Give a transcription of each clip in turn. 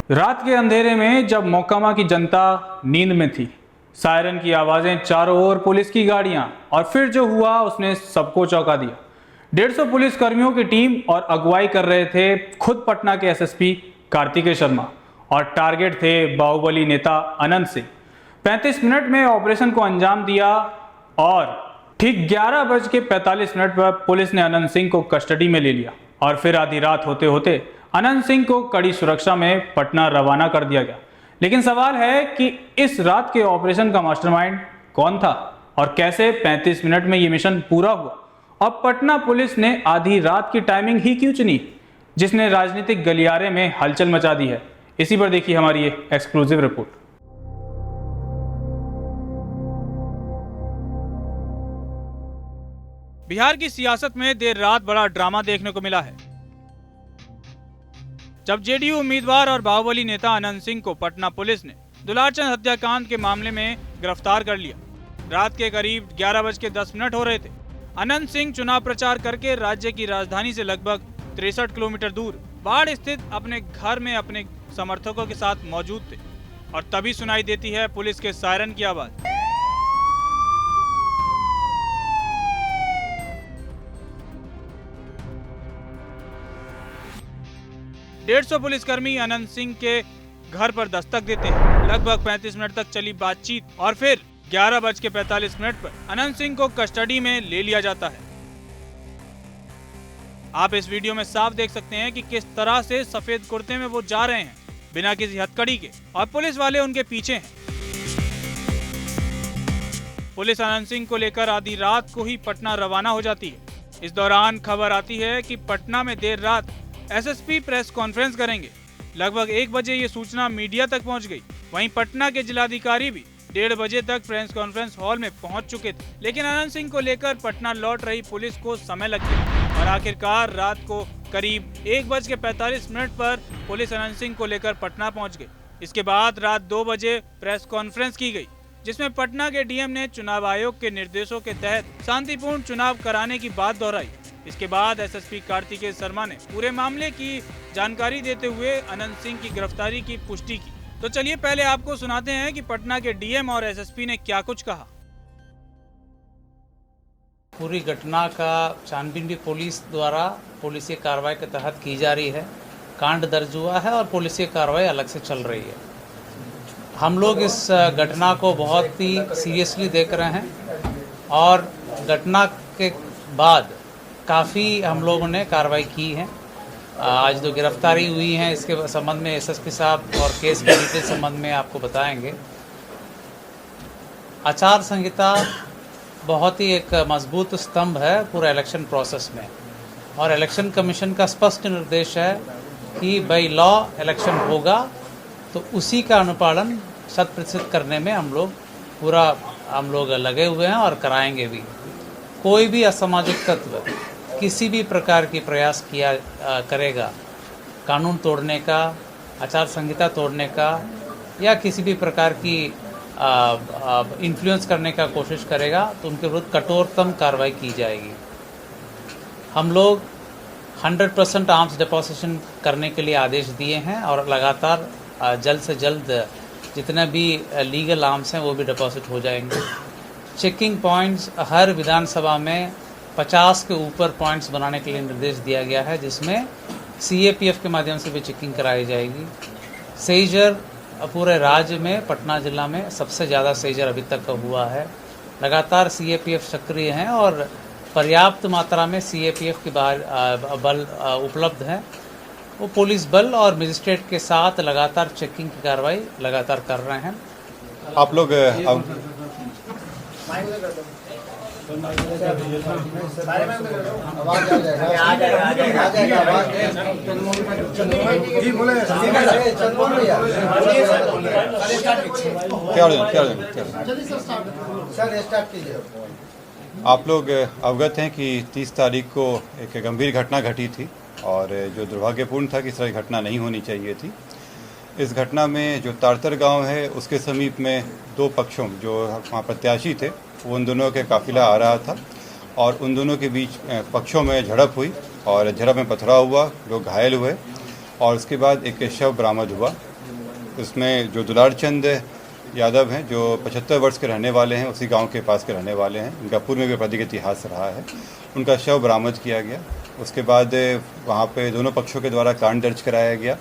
रात के अंधेरे में जब मोकामा की जनता नींद में थी, सायरन की आवाजें, चारों ओर पुलिस की गाड़ियां, और फिर जो हुआ उसने सबको चौंका दिया। 150 पुलिस कर्मियों की टीम और अगुवाई कर रहे थे खुद पटना के एसएसपी कार्तिकेय शर्मा, और टारगेट थे बाहुबली नेता अनंत सिंह। 35 मिनट में ऑपरेशन को अंजाम दिया और ठीक 11:45 पर पुलिस ने अनंत सिंह को कस्टडी में ले लिया और फिर आधी रात होते होते अनंत सिंह को कड़ी सुरक्षा में पटना रवाना कर दिया गया। लेकिन सवाल है कि इस रात के ऑपरेशन का मास्टरमाइंड कौन था और कैसे 35 मिनट में ये मिशन पूरा हुआ। अब पटना पुलिस ने आधी रात की टाइमिंग ही क्यों चुनी, जिसने राजनीतिक गलियारे में हलचल मचा दी है। इसी पर देखिए हमारी ये एक्सक्लूसिव रिपोर्ट। बिहार की सियासत में देर रात बड़ा ड्रामा देखने को मिला है, जब जेडीयू उम्मीदवार और बाहुबली नेता अनंत सिंह को पटना पुलिस ने दुलारचंद हत्याकांड के मामले में गिरफ्तार कर लिया। रात के करीब 11:10 हो रहे थे। अनंत सिंह चुनाव प्रचार करके राज्य की राजधानी से लगभग 63 किलोमीटर दूर बाढ़ स्थित अपने घर में अपने समर्थकों के साथ मौजूद थे, और तभी सुनाई देती है पुलिस के सायरन की आवाज। डेढ़ 150 पुलिसकर्मी अनंत सिंह के घर पर दस्तक देते हैं। लगभग 35 मिनट तक चली बातचीत और फिर 11:45 पर अनंत सिंह को कस्टडी में ले लिया जाता है। आप इस वीडियो में साफ देख सकते हैं कि किस तरह से सफेद कुर्ते में वो जा रहे हैं बिना किसी हथकड़ी के, और पुलिस वाले उनके पीछे हैं। पुलिस अनंत सिंह को लेकर आधी रात को ही पटना रवाना हो जाती है। इस दौरान खबर आती है कि पटना में देर रात एसएसपी प्रेस कॉन्फ्रेंस करेंगे। लगभग 1 बजे ये सूचना मीडिया तक पहुंच गई। वहीं पटना के जिलाधिकारी भी 1:30 बजे तक प्रेस कॉन्फ्रेंस हॉल में पहुंच चुके थे। लेकिन अनंत सिंह को लेकर पटना लौट रही पुलिस को समय लग गया और आखिरकार रात को करीब 1:45 पर पुलिस अनंत सिंह को लेकर पटना पहुंच गई। इसके बाद रात 2 बजे प्रेस कॉन्फ्रेंस की गई, जिसमें पटना के डीएम ने चुनाव आयोग के निर्देशों के तहत शांतिपूर्ण चुनाव कराने की बात दोहराई। इसके बाद एसएसपी कार्तिकेय शर्मा ने पूरे मामले की जानकारी देते हुए अनंत सिंह की गिरफ्तारी की पुष्टि की। तो चलिए पहले आपको सुनाते हैं कि पटना के डीएम और एसएसपी ने क्या कुछ कहा। पूरी घटना का छानबीन भी पुलिस द्वारा पुलिस कार्रवाई के तहत की जा रही है। कांड दर्ज हुआ है और पुलिस कार्रवाई अलग से चल रही है। हम लोग इस घटना को बहुत ही सीरियसली देख रहे हैं और घटना के बाद काफ़ी हम लोगों ने कार्रवाई की है। आज जो गिरफ्तारी हुई है इसके संबंध में एसएसपी साहब और केस के डिटेल संबंध में आपको बताएंगे। आचार संहिता बहुत ही एक मजबूत स्तंभ है पूरा इलेक्शन प्रोसेस में, और इलेक्शन कमीशन का स्पष्ट निर्देश है कि बाई लॉ इलेक्शन होगा तो उसी का अनुपालन 100% करने में हम लोग लगे हुए हैं और कराएंगे भी। कोई भी असामाजिक तत्व किसी भी प्रकार की प्रयास किया करेगा कानून तोड़ने का, आचार संहिता तोड़ने का, या किसी भी प्रकार की इन्फ्लुएंस करने का कोशिश करेगा तो उनके विरुद्ध कठोरतम कार्रवाई की जाएगी। हम लोग 100% आर्म्स डिपोजिशन करने के लिए आदेश दिए हैं और लगातार जल्द से जल्द जितने भी लीगल आर्म्स हैं वो भी डिपॉजिट हो जाएंगे। चेकिंग पॉइंट्स हर विधानसभा में 50 के ऊपर पॉइंट्स बनाने के लिए निर्देश दिया गया है, जिसमें सीएपीएफ के माध्यम से भी चेकिंग कराई जाएगी। सेजर पूरे राज्य में पटना जिला में सबसे ज़्यादा सेजर अभी तक का हुआ है। लगातार सीएपीएफ सक्रिय हैं और पर्याप्त मात्रा में सीएपीएफ की बल उपलब्ध हैं। वो पुलिस बल और मजिस्ट्रेट के साथ लगातार चेकिंग की कार्रवाई लगातार कर रहे हैं। आप लोग आप लोग अवगत हैं कि 30 तारीख को एक गंभीर घटना घटी थी और जो दुर्भाग्यपूर्ण था कि इस तरह घटना नहीं होनी चाहिए थी। इस घटना में जो तारतर गांव है उसके समीप में 2 पक्षों जो वहाँ प्रत्याशी थे वो उन दोनों के काफिला आ रहा था और उन दोनों के बीच पक्षों में झड़प हुई और झड़प में पथराव हुआ, लोग घायल हुए और उसके बाद एक शव बरामद हुआ उसमें जो दुलार चंद यादव हैं, जो 75 वर्ष के रहने वाले हैं, उसी गांव के पास के रहने वाले हैं, उनका पूर्व में भी आपराधिक इतिहास रहा है, उनका शव बरामद किया गया। उसके बाद वहाँ पे दोनों पक्षों के द्वारा कांड दर्ज कराया गया।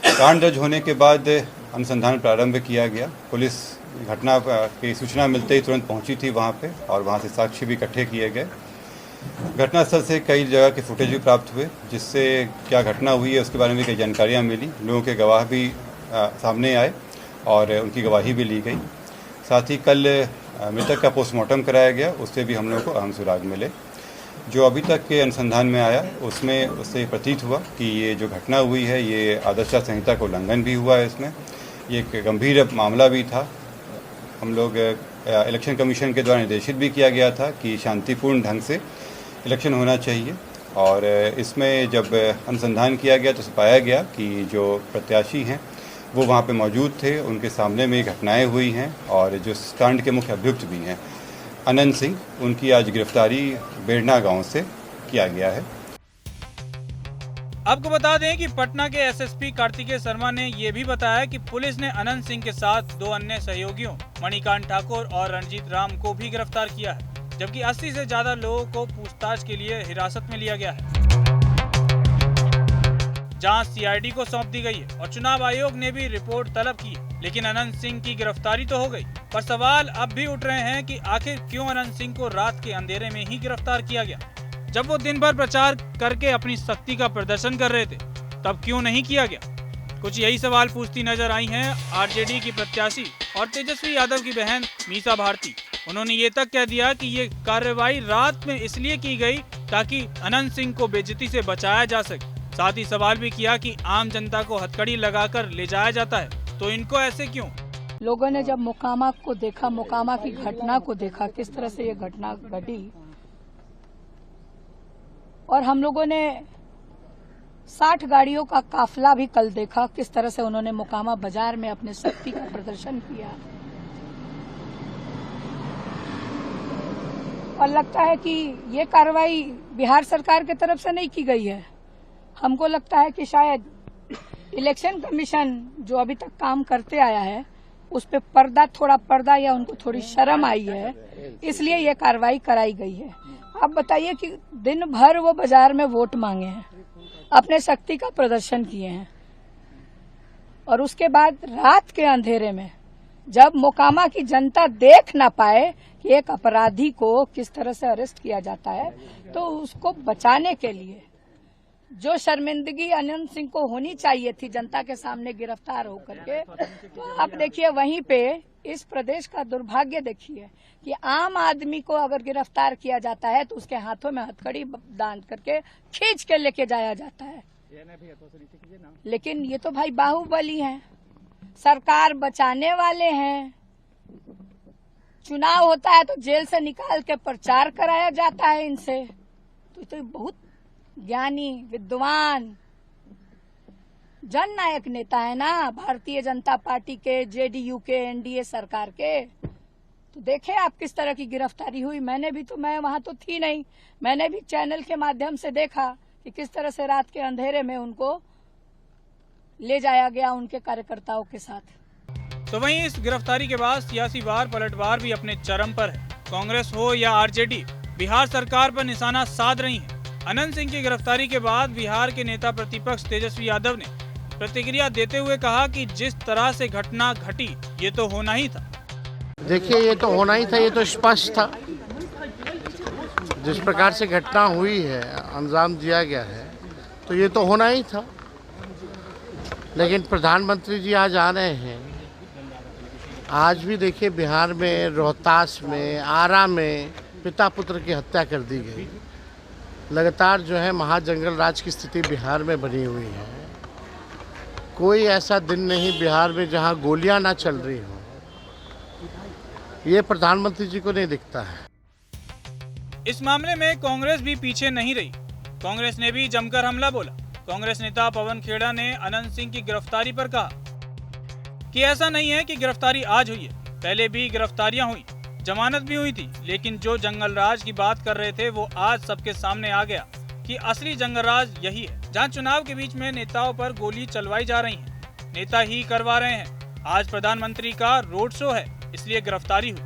कांड दर्ज होने के बाद अनुसंधान प्रारंभ किया गया। पुलिस घटना की सूचना मिलते ही तुरंत पहुंची थी वहाँ पे, और वहाँ से साक्ष्य भी इकट्ठे किए गए। घटनास्थल से कई जगह के फुटेज भी प्राप्त हुए, जिससे क्या घटना हुई है उसके बारे में कई जानकारियाँ मिली। लोगों के गवाह भी सामने आए और उनकी गवाही भी ली गई। साथ ही कल मृतक का पोस्टमार्टम कराया गया, उससे भी हम लोगों को अहम सुराग मिले। जो अभी तक के अनुसंधान में आया उसमें उससे प्रतीत हुआ कि ये जो घटना हुई है ये आदर्श आचार संहिता का उल्लंघन भी हुआ है। इसमें ये एक गंभीर मामला भी था। हम लोग इलेक्शन कमीशन के द्वारा निर्देशित भी किया गया था कि शांतिपूर्ण ढंग से इलेक्शन होना चाहिए, और इसमें जब अनुसंधान किया गया तो पाया गया कि जो प्रत्याशी हैं वो वहाँ पे मौजूद थे, उनके सामने में घटनाएं हुई हैं, और जो कांड के मुख्य अभियुक्त भी हैं अनंत सिंह, उनकी आज गिरफ्तारी बेड़ना गांव से किया गया है। आपको बता दें कि पटना के एसएसपी कार्तिकेय शर्मा ने ये भी बताया कि पुलिस ने अनंत सिंह के साथ 2 अन्य सहयोगियों मणिकांत ठाकुर और रणजीत राम को भी गिरफ्तार किया है, जबकि 80 से ज्यादा लोगों को पूछताछ के लिए हिरासत में लिया गया है। जांच सीआईडी को सौंप दी गई है और चुनाव आयोग ने भी रिपोर्ट तलब की है। लेकिन अनंत सिंह की गिरफ्तारी तो हो गई, पर सवाल अब भी उठ रहे हैं कि आखिर क्यों अनंत सिंह को रात के अंधेरे में ही गिरफ्तार किया गया। जब वो दिन भर प्रचार करके अपनी शक्ति का प्रदर्शन कर रहे थे, तब क्यों नहीं किया गया। कुछ यही सवाल पूछती नजर आई हैं आरजेडी की प्रत्याशी और तेजस्वी यादव की बहन मीसा भारती। उन्होंने ये तक कह दिया कि ये कार्रवाई रात में इसलिए की गई ताकि अनंत सिंह को बेइज्जती से बचाया जा सके। साथ ही सवाल भी किया कि आम जनता को हथकड़ी लगाकर ले जाया जाता है, तो इनको ऐसे क्यों। लोगों ने जब मोकामा को देखा, मोकामा की घटना को देखा, किस तरह से ये घटना घटी, और हम लोगों ने 60 गाड़ियों का काफिला भी कल देखा, किस तरह से उन्होंने मोकामा बाजार में अपने शक्ति का प्रदर्शन किया। और लगता है कि ये कार्रवाई बिहार सरकार की तरफ से नहीं की गई है। हमको लगता है कि शायद इलेक्शन कमीशन जो अभी तक काम करते आया है उस पे थोड़ा पर्दा या उनको थोड़ी शर्म आई है, इसलिए ये कार्रवाई कराई गई है। अब बताइए कि दिन भर वो बाजार में वोट मांगे हैं, अपने शक्ति का प्रदर्शन किए हैं, और उसके बाद रात के अंधेरे में जब मोकामा की जनता देख ना पाए कि एक अपराधी को किस तरह से अरेस्ट किया जाता है, तो उसको बचाने के लिए जो शर्मिंदगी अनंत सिंह को होनी चाहिए थी जनता के सामने गिरफ्तार होकर के, तो आप देखिए वहीं पे इस प्रदेश का दुर्भाग्य देखिए कि आम आदमी को अगर गिरफ्तार किया जाता है तो उसके हाथों में हथकड़ी बांध करके खींच के लेके जाया जाता है। लेकिन ये तो भाई बाहुबली हैं, सरकार बचाने वाले हैं। चुनाव होता है तो जेल से निकाल के प्रचार कराया जाता है इनसे। तो बहुत ज्ञानी, विद्वान, जननायक नेता है ना भारतीय जनता पार्टी के, जेडीयू के, एनडीए सरकार के। तो देखे आप किस तरह की गिरफ्तारी हुई। मैं वहां तो थी नहीं, मैंने भी चैनल के माध्यम से देखा कि किस तरह से रात के अंधेरे में उनको ले जाया गया उनके कार्यकर्ताओं के साथ। तो वहीं इस गिरफ्तारी के बाद सियासी वार पलटवार भी अपने चरम पर है। कांग्रेस हो या आरजेडी, बिहार सरकार पर निशाना साध रही है। अनंत सिंह की गिरफ्तारी के बाद बिहार के नेता प्रतिपक्ष तेजस्वी यादव ने प्रतिक्रिया देते हुए कहा कि जिस तरह से घटना घटी ये तो होना ही था। देखिए, ये तो होना ही था, ये तो स्पष्ट था। जिस प्रकार से घटना हुई है, अंजाम दिया गया है, तो ये तो होना ही था। लेकिन प्रधानमंत्री जी आज आ रहे हैं। आज भी देखिए बिहार में, रोहतास में, आरा में पिता पुत्र की हत्या कर दी गई। लगातार जो है महाजंगल राज की स्थिति बिहार में बनी हुई है। कोई ऐसा दिन नहीं बिहार में जहां गोलियां ना चल रही हो। ये प्रधानमंत्री जी को नहीं दिखता है। इस मामले में कांग्रेस भी पीछे नहीं रही। कांग्रेस ने भी जमकर हमला बोला। कांग्रेस नेता पवन खेड़ा ने अनंत सिंह की गिरफ्तारी पर कहा कि ऐसा नहीं है कि गिरफ्तारी आज हुई है, पहले भी गिरफ्तारियां हुई, जमानत भी हुई थी, लेकिन जो जंगल राज की बात कर रहे थे वो आज सबके सामने आ गया कि असली जंगल राज यही है, जहां चुनाव के बीच में नेताओं पर गोली चलवाई जा रही है। नेता ही करवा रहे हैं। आज प्रधानमंत्री का रोड शो है, इसलिए गिरफ्तारी हुई।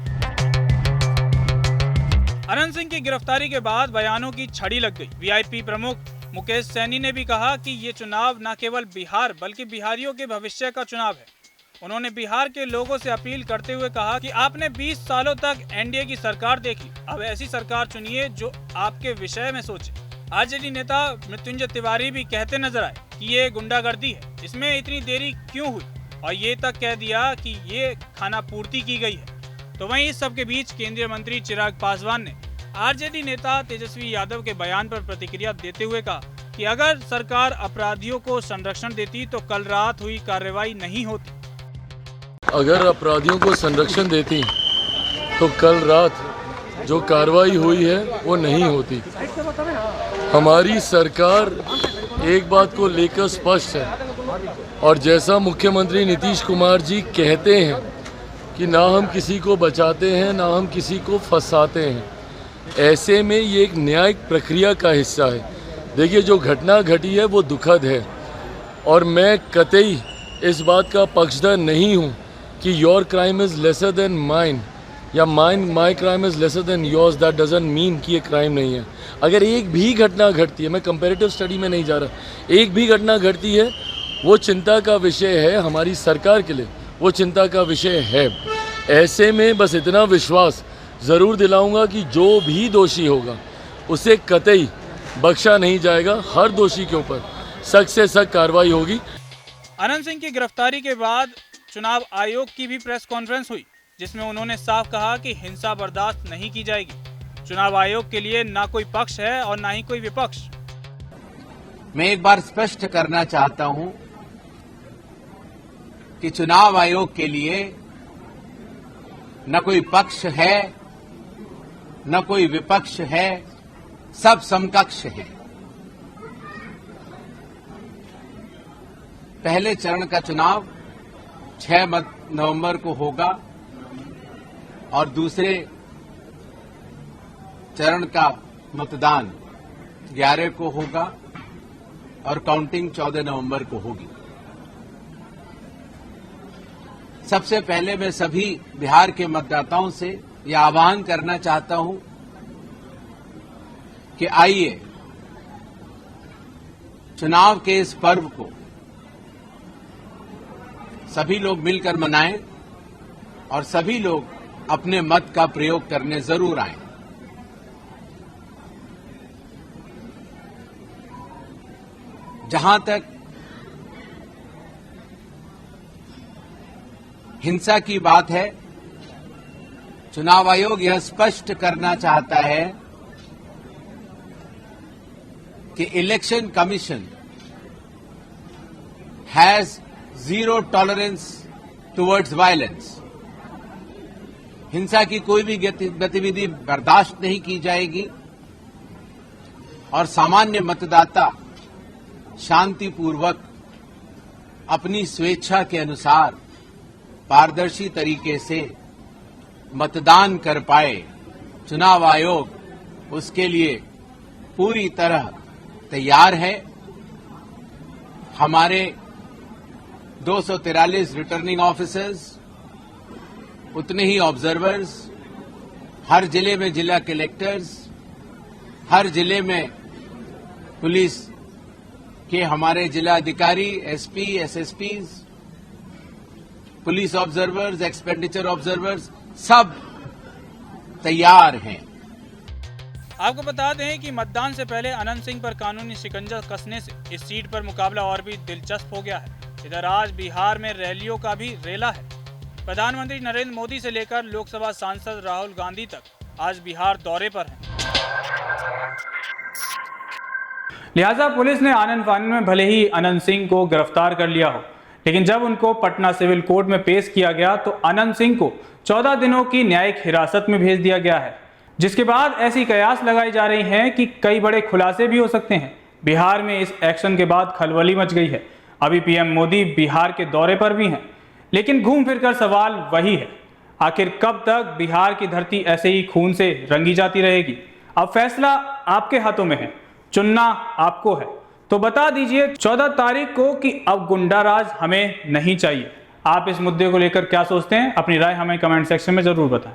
अनंत सिंह की गिरफ्तारी के बाद बयानों की छड़ी लग गई। वीआईपी प्रमुख मुकेश सैनी ने भी कहा कि ये चुनाव न केवल बिहार बल्कि बिहारियों के भविष्य का चुनाव है। उन्होंने बिहार के लोगों से अपील करते हुए कहा कि आपने 20 सालों तक एनडीए की सरकार देखी, अब ऐसी सरकार चुनिए जो आपके विषय में सोचे। आरजेडी नेता मृत्युंजय तिवारी भी कहते नजर आए कि ये गुंडागर्दी है, इसमें इतनी देरी क्यों हुई, और ये तक कह दिया कि ये खाना पूर्ति की गई है। तो वहीं इस सब के बीच केंद्रीय मंत्री चिराग पासवान ने आरजेडी नेता तेजस्वी यादव के बयान पर प्रतिक्रिया देते हुए कहा कि अगर सरकार अपराधियों को संरक्षण देती तो कल रात हुई कार्रवाई नहीं होती। अगर अपराधियों को संरक्षण देती तो कल रात जो कार्रवाई हुई है वो नहीं होती। हमारी सरकार एक बात को लेकर स्पष्ट है, और जैसा मुख्यमंत्री नीतीश कुमार जी कहते हैं कि ना हम किसी को बचाते हैं ना हम किसी को फंसाते हैं, ऐसे में ये एक न्यायिक प्रक्रिया का हिस्सा है। देखिए, जो घटना घटी है वो दुखद है, और मैं कतई इस बात का पक्षधर नहीं हूँ कि your crime is lesser than mine या my crime is lesser than yours. That doesn't mean कि ये क्राइम नहीं है। अगर एक भी घटना घटती है, मैं कंपैरेटिव स्टडी में नहीं जा रहा, एक भी घटना घटती है वो चिंता का विषय है हमारी सरकार के लिए, वो चिंता का विषय है। ऐसे में बस इतना विश्वास ज़रूर दिलाऊंगा कि जो भी दोषी होगा उसे कतई बख्शा नहीं जाएगा। हर दोषी के ऊपर सख्त से सख्त कार्रवाई होगी। अनंत सिंह की गिरफ्तारी के बाद चुनाव आयोग की भी प्रेस कॉन्फ्रेंस हुई, जिसमें उन्होंने साफ कहा कि हिंसा बर्दाश्त नहीं की जाएगी। चुनाव आयोग के लिए ना कोई पक्ष है और ना ही कोई विपक्ष। मैं एक बार स्पष्ट करना चाहता हूं कि चुनाव आयोग के लिए न कोई पक्ष है न कोई विपक्ष है, सब समकक्ष है। पहले चरण का चुनाव 6 नवंबर को होगा और दूसरे चरण का मतदान 11 को होगा और काउंटिंग 14 नवंबर को होगी। सबसे पहले मैं सभी बिहार के मतदाताओं से यह आह्वान करना चाहता हूं कि आइए चुनाव के इस पर्व को सभी लोग मिलकर मनाएं और सभी लोग अपने मत का प्रयोग करने जरूर आएं। जहां तक हिंसा की बात है, चुनाव आयोग यह स्पष्ट करना चाहता है कि election commission has zero tolerance towards violence. हिंसा की कोई भी गतिविधि बर्दाश्त नहीं की जाएगी और सामान्य मतदाता शांतिपूर्वक अपनी स्वेच्छा के अनुसार पारदर्शी तरीके से मतदान कर पाए। चुनाव आयोग उसके लिए पूरी तरह तैयार है। हमारे 243 रिटर्निंग ऑफिसर्स, उतने ही ऑब्जर्वर्स, हर जिले में जिला कलेक्टर्स, हर जिले में पुलिस के हमारे जिला अधिकारी, SP, SSPs, police observers, expenditure observers सब तैयार हैं। आपको बता दें कि मतदान से पहले अनंत सिंह पर कानूनी शिकंजा कसने से इस सीट पर मुकाबला और भी दिलचस्प हो गया है। इधर आज बिहार में रैलियों का भी रेला है। प्रधानमंत्री नरेंद्र मोदी से लेकर लोकसभा सांसद राहुल गांधी तक आज बिहार दौरे पर हैं। लिहाजा पुलिस ने आनन फानन में भले ही अनंत सिंह को गिरफ्तार कर लिया हो, लेकिन जब उनको पटना सिविल कोर्ट में पेश किया गया तो अनंत सिंह को 14 दिनों की न्यायिक हिरासत में भेज दिया गया है, जिसके बाद ऐसी कयास लगाई जा रही हैं कि कई बड़े खुलासे भी हो सकते हैं। बिहार में इस एक्शन के बाद खलबली मच गई है। अभी पीएम मोदी बिहार के दौरे पर भी हैं, लेकिन घूम फिरकर सवाल वही है, आखिर कब तक बिहार की धरती ऐसे ही खून से रंगी जाती रहेगी? अब फैसला आपके हाथों में है, चुनना आपको है। तो बता दीजिए 14 तारीख को कि अब गुंडा राज हमें नहीं चाहिए। आप इस मुद्दे को लेकर क्या सोचते हैं? अपनी राय हमें कमेंट सेक्शन में जरूर बताएं।